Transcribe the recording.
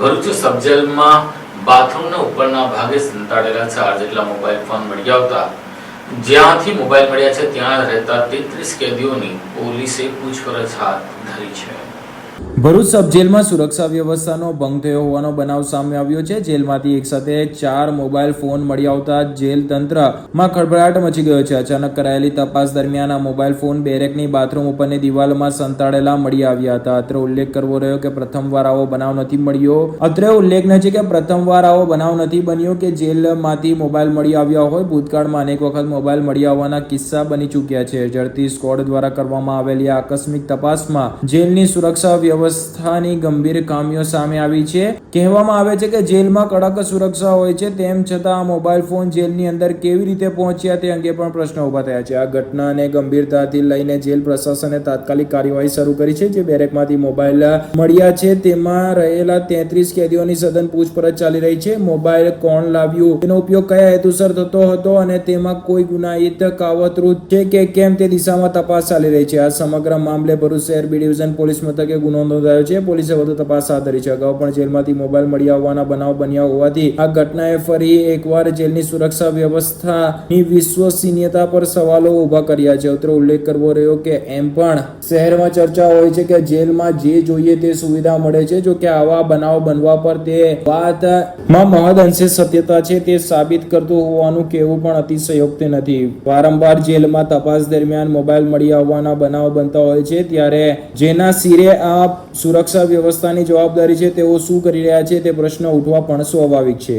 ભરૂચ સબ જેલમાં બાથરૂમના ઉપરના ભાગે સંતાડેલા 4 જેટલા મોબાઈલ ફોન મળી આવતા જ્યાંથી મોબાઈલ મળ્યા છે ત્યાં રહેતા 33 કેદીઓની પોલીસે પૂછપરછ હાથ ધરી છે। ભરૂચ સબ જેલમાં સુરક્ષા વ્યવસ્થાનો ભંગ થયો હોવાનો બનાવ સામે આવ્યો છે। જેલમાંથી એકસાથે 4 મોબાઈલ ફોન મળી આવતા જેલ તંત્રમાં ખળભળાટ મચી ગયો છે। અચાનક કરાયેલી તપાસ દરમિયાન આ મોબાઈલ ફોન બેરેકની બાથરૂમ ઉપરની દિવાલમાં સંતાડેલા મળી આવ્યા હતા। અત્રે ઉલ્લેખ કરવો રહ્યો કે પ્રથમવાર આવો બનાવ નથી બન્યો કે જેલમાંથી મોબાઈલ મળી આવ્યા હોય। ભૂતકાળમાં અનેક વખત મોબાઈલ મળી આવવાના કિસ્સા બની ચૂક્યા છે। ઝડપી સ્ક્વોડ દ્વારા કરવામાં આવેલી આ આકસ્મિક તપાસમાં જેલની સુરક્ષા વ્યવસ્થાની ગંભીર ખામીઓ સામે આવી છે। કહેવામાં આવે છે કે જેલમાં કડક સુરક્ષા હોય છે, તેમ છતાં આ મોબાઈલ ફોન જેલની અંદર કેવી રીતે પહોંચ્યા તે અંગે પણ પ્રશ્નો ઊભા થયા છે। આ ઘટનાને ગંભીરતાથી લઈને જેલ પ્રશાસને તાત્કાલિક કાર્યવાહી શરૂ કરી છે। જે બેરેકમાંથી મોબાઈલ મળ્યા છે તેમાં રહેલા 33 કેદીઓની સઘન પૂછપરછ ચાલી રહી છે। મોબાઈલ કોણ લાવ્યું, તેનો ઉપયોગ કયા હેતુસર થતો હતો અને તેમાં કોઈ ગુનાહિત કાવતરું છે કે કેમ તે દિશામાં તપાસ ચાલી રહી છે। આ સમગ્ર મામલે ભરૂચ શહેર બી ડિવિઝન પોલીસ મથકે ગુનો નોંધાયો છે। પોલીસે વધુ તપાસ હાથ ધરી છે। અગાઉ પણ જેલમાંથી મોબાઈલ મળી આવવાના બનાવ બન્યા હોવાથી આ ઘટનાએ ફરી એકવાર જેલની સુરક્ષા વ્યવસ્થાની વિશ્વસનીયતા પર સવાલો ઊભા કર્યા છે। અત્રે ઉલ્લેખ કરવો રહ્યો કે એમ પણ શહેરમાં ચર્ચા હોય છે કે જેલમાં જે જોઈએ તે સુવિધા મળે છે। જો કે આવા બનાવ બનવા પર તે વાતમાં મહદઅંશે સત્યતા છે તે સાબિત કરતું હોવાનું કહેવું પણ અતિશયોક્તિ નથી। વારંવાર જેલમાં તપાસ દરમિયાન મોબાઈલ મળી આવવાના બનાવ બનતા હોય છે, ત્યારે જેના સિરે આ સુરક્ષા વ્યવસ્થાની જવાબદારી છે તેઓ શું કરી રહ્યા છે તે પ્રશ્ન ઉઠવા પણ સ્વાભાવિક છે।